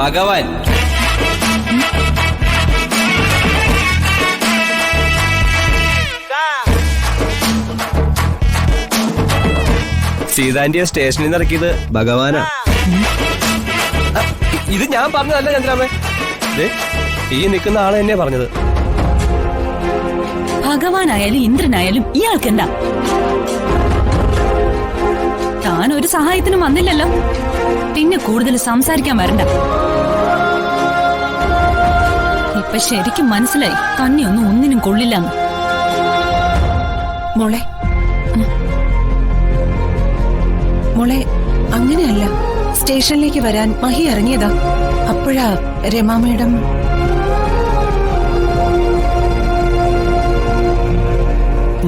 ഭഗവാൻ. സീതാന്റിയെ സ്റ്റേഷനിൽ നിന്ന് ഇറക്കിയത് ഭഗവാനാ. ഇത് ഞാൻ പറഞ്ഞതല്ല ചന്ദ്രാമേ, ഈ നിൽക്കുന്ന ആള് തന്നെ പറഞ്ഞത്. ഭഗവാനായാലും ഇന്ദ്രനായാലും ഇയാൾക്കെന്താ? താൻ ഒരു സഹായത്തിനും വന്നില്ലല്ലോ, പിന്നെ കൂടുതൽ സംസാരിക്കാൻ വരണ്ട. ഇപ്പൊ ശരിക്കും മനസ്സിലായി തന്നെ ഒന്നിനും കൊള്ളില്ലെന്ന്. മോളെ മോളെ അങ്ങനെയല്ല, സ്റ്റേഷനിലേക്ക് വരാൻ മഹി ഇറങ്ങിയതാ. അപ്പോഴാ രമാ മേഡം.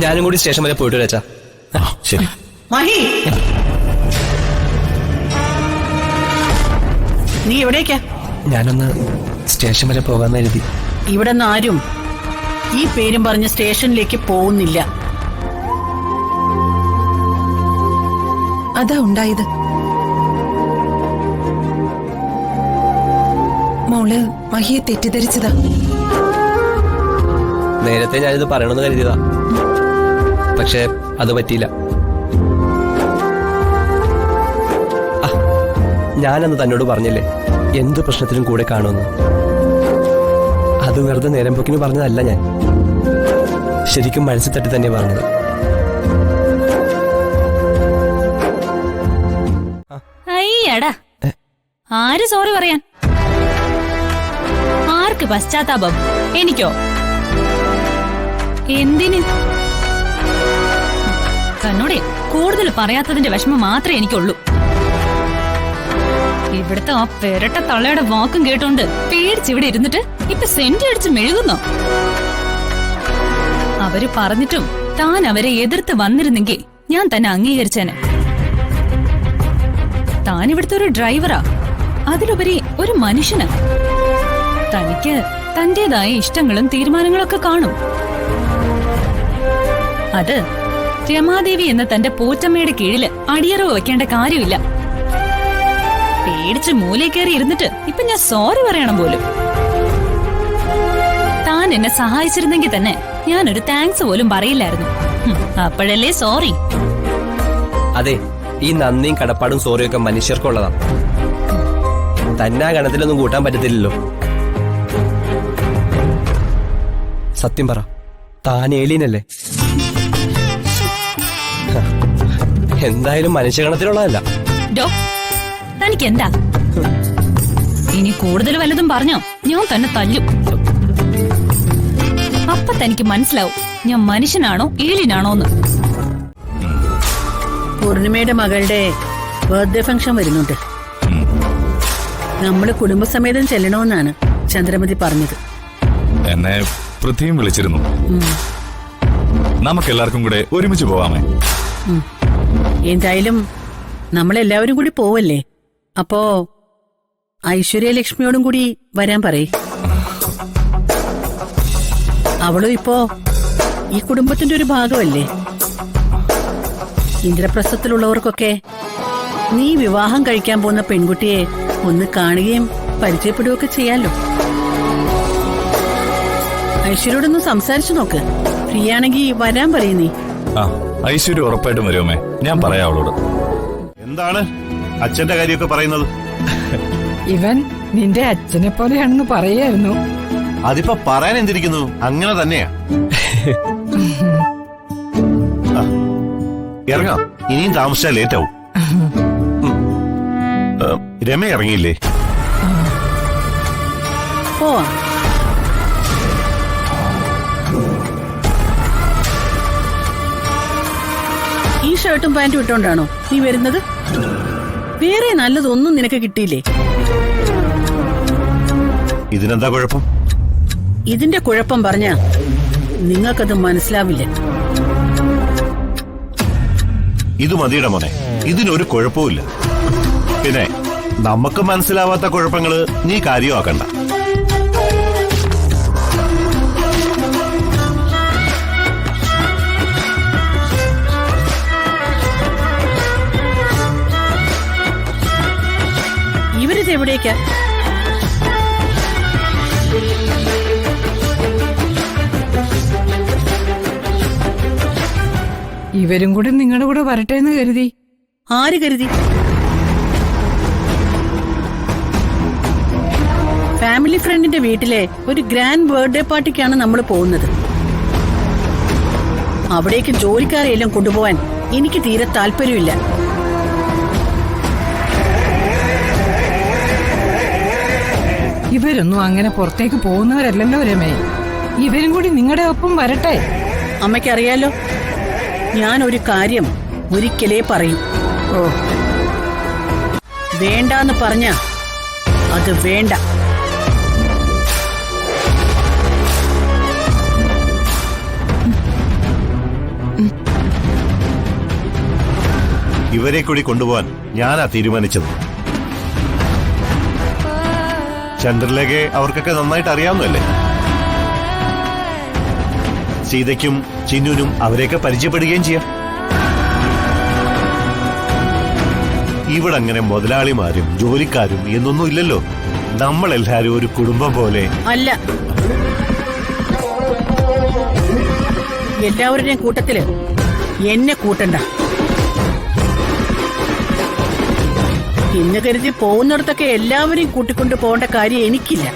ഞാനും കൂടി സ്റ്റേഷൻ വരെ പോയിട്ട് വരാച്ചാ. ശരി. മഹി, നീ എവിടേക്കാ? ഞാനൊന്ന് സ്റ്റേഷൻ വരെ പോകാന്ന് കരുതി. ഇവിടെ നിന്ന് ആരും ഈ പേരും പറഞ്ഞ് സ്റ്റേഷനിലേക്ക് പോകുന്നില്ല. അതാ ഉണ്ടായത്. മോള് മഹിയെ തെറ്റിദ്ധരിച്ചതാ. നേരത്തെ ഞാനിത് പറയണമെന്ന് കരുതിയതാ, പക്ഷെ അത് പറ്റിയില്ല. ഞാനന്ന് തന്നോട് പറഞ്ഞില്ലേ എന്തു പ്രശ്നത്തിലും കൂടെ കാണുമെന്ന്. അത് വെറുതെ നേരം പൊക്കിന് പറഞ്ഞതല്ല, ഞാൻ ശരിക്കും മനസ്സിൽ തട്ടി തന്നെ പറഞ്ഞത്. അയ്യടാ, ആര് സോറി പറയാൻ? ആർക്ക് പശ്ചാത്താപം? എനിക്കോ? എന്തിന്? തന്നോടെ കൂടുതൽ പറയാത്തതിന്റെ വിഷമം മാത്രമേ എനിക്കുള്ളൂ. ഇവിടുത്തെ ആ പെരട്ട തള്ളയുടെ വാക്കും കേട്ടോണ്ട് പേടിച്ചിവിടെ ഇരുന്നിട്ട് ഇപ്പൊ സെന്റ് അടിച്ച് മെഴുകുന്നോ? അവര് പറഞ്ഞിട്ടും താൻ അവരെ എതിർത്ത് വന്നിരുന്നെങ്കിൽ ഞാൻ തന്നെ അംഗീകരിച്ചേനെ. താൻ ഇവിടുത്തെ ഒരു ഡ്രൈവറാ, അതിലുപരി ഒരു മനുഷ്യനാ. തനിക്ക് തന്റേതായ ഇഷ്ടങ്ങളും തീരുമാനങ്ങളൊക്കെ കാണും. അത് രമാദേവി എന്ന തന്റെ പോറ്റമ്മയുടെ കീഴില് അടിയറവ് വെക്കേണ്ട കാര്യമില്ല. പേടിച്ച് മൂലയിൽ കയറി ഇരുന്നിട്ട് ഇപ്പൊ ഞാൻ സോറി പറയണം പോലും. താൻ എന്നെ സഹായിച്ചിരുന്നെങ്കിൽ തന്നെ ഞാനൊരു താങ്ക്സ് പോലും പറയില്ലായിരുന്നു. അപ്പോഴല്ലേ സോറി. അതെ, ഈ നന്ദിയും കടപ്പാടും സോറിയൊക്കെ മനുഷ്യർക്കുള്ളതാണ്. തന്നെ ആ ഗണത്തിലൊന്നും കൂട്ടാൻ പറ്റത്തില്ലല്ലോ. സത്യം പറ, താൻ ഏലിയനല്ലേ? എന്തായാലും മനുഷ്യഗണത്തിലുള്ളതല്ല. തനിക്ക് എന്താ? ഇനി കൂടുതൽ വല്ലതും പറഞ്ഞോ ഞാൻ തന്നെ തല്ലും. അപ്പൊ തനിക്ക് മനസ്സിലാവും ഞാൻ മനുഷ്യനാണോ ഏലിയനാണോന്ന്. പൂർണിമയുടെ മകളുടെ ബർത്ത്ഡേ ഫംഗ്ഷൻ വരുന്നുണ്ട്. നമ്മള് കുടുംബസമേതം ചെല്ലണമെന്നാണ് ചന്ദ്രമതി പറഞ്ഞത്. എന്നെ പൃഥ്വിയും വിളിച്ചിരുന്നു. നമുക്കെല്ലാവർക്കും കൂടെ ഒരുമിച്ച് പോവാമേ? എന്തായാലും നമ്മളെല്ലാവരും കൂടി പോവല്ലേ. അപ്പോ ഐശ്വര്യലക്ഷ്മിയോടും കൂടി വരാൻ പറയ്. അവളും ഇപ്പോ ഈ കുടുംബത്തിന്റെ ഒരു ഭാഗമല്ലേ. ഇന്ദ്രപ്രസ്ഥത്തിലുള്ളവർക്കൊക്കെ നീ വിവാഹം കഴിക്കാൻ പോകുന്ന പെൺകുട്ടിയെ ഒന്ന് കാണുകയും പരിചയപ്പെടുകയൊക്കെ ചെയ്യാലോ. ഐശ്വര്യോടൊന്ന് സംസാരിച്ചു നോക്ക്. ഫ്രീ ആണെങ്കി വരാൻ പറയും നീ. ഐശ്വര്യ ഉറപ്പായിട്ടും വരുമേ, ഞാൻ പറയാം അവളോട്. എന്താണ് അച്ഛന്റെ കാര്യമൊക്കെ പറയുന്നത്? ഇവൻ നിന്റെ അച്ഛനെ പോലെയാണെന്ന് പറയായിരുന്നു. അതിപ്പോ പറയാൻ എന്തിരിക്കുന്നു, അങ്ങനെ തന്നെയാ. ഇറങ്ങാം, ഇനിയും താമസിച്ചാൽ ലേറ്റ് ആവും. രമ ഇറങ്ങിയില്ലേ? പോവാ. ഈ ഷർട്ടും പാന്റും ഇട്ടോണ്ടാണോ നീ വരുന്നത്? വേറെ നല്ലതൊന്നും നിനക്ക് കിട്ടിയില്ലേ? ഇതിനെന്താ കുഴപ്പം? ഇതിന്റെ കുഴപ്പം പറഞ്ഞാ നിങ്ങൾക്കത് മനസ്സിലാവില്ല. ഇത് മതിയുടെ മോനെ, ഇതിനൊരു കുഴപ്പമില്ല. പിന്നെ നമുക്ക് മനസ്സിലാവാത്ത കുഴപ്പങ്ങള് നീ കാര്യമാക്കണ്ട. ഇവരിത് എവിടേക്കാ? ഇവരും കൂടെ നിങ്ങളുടെ കൂടെ വരട്ടെ എന്ന് കരുതി. ആര് കരുതി? ഫാമിലി ഫ്രണ്ടിന്റെ വീട്ടിലെ ഒരു ഗ്രാൻഡ് ബർത്ത്ഡേ പാർട്ടിക്കാണ് നമ്മൾ പോകുന്നത്. അവിടേക്ക് ജോലിക്കാരെയെല്ലാം കൊണ്ടുപോവാൻ എനിക്ക് തീരെ താല്പര്യമില്ല. ഇവരൊന്നും അങ്ങനെ പുറത്തേക്ക് പോകുന്നവരല്ലല്ലോ രമേ. ഇവരും കൂടി നിങ്ങളുടെ ഒപ്പം വരട്ടെ. അമ്മയ്ക്കറിയാലോ, ഞാൻ ഒരു കാര്യം ഒരിക്കലേ പറയും. ഓ, വേണ്ടാന്ന് പറഞ്ഞ അത് വേണ്ട. ഇവരെ കൂടി കൊണ്ടുപോവാൻ ഞാനാ തീരുമാനിച്ചത്. ചന്ദ്രലേഖയെ അവർക്കൊക്കെ നന്നായിട്ട് അറിയാവുന്നല്ലേ. സീതയ്ക്കും ചിന്നുനും അവരെയൊക്കെ പരിചയപ്പെടുകയും ചെയ്യാം. ഇവിടെ അങ്ങനെ മുതലാളിമാരും ജോലിക്കാരും എന്നൊന്നും ഇല്ലല്ലോ. നമ്മളെല്ലാരും ഒരു കുടുംബം പോലെ. അല്ല, എല്ലാവരുടെയും കൂട്ടത്തില് എന്നെ കൂട്ടണ്ട. ഇന്ന് കരുതി പോകുന്നിടത്തൊക്കെ എല്ലാവരെയും കൂട്ടിക്കൊണ്ട് പോകേണ്ട കാര്യം എനിക്കില്ല.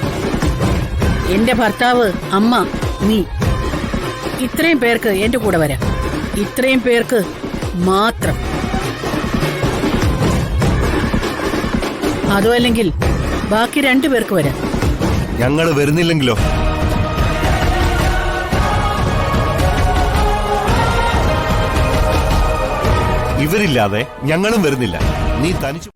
എന്റെ ഭർത്താവ്, അമ്മ, നീ, ഇത്രയും പേർക്ക് എന്റെ കൂടെ വരാം. ഇത്രയും പേർക്ക് മാത്രം. അതോ അല്ലെങ്കിൽ ബാക്കി 2 പേർക്ക് വരാം. ഞങ്ങള് വരുന്നില്ലെങ്കിലോ? ഇവരില്ലാതെ ഞങ്ങളും വരുന്നില്ല. നീ തനിച്ചു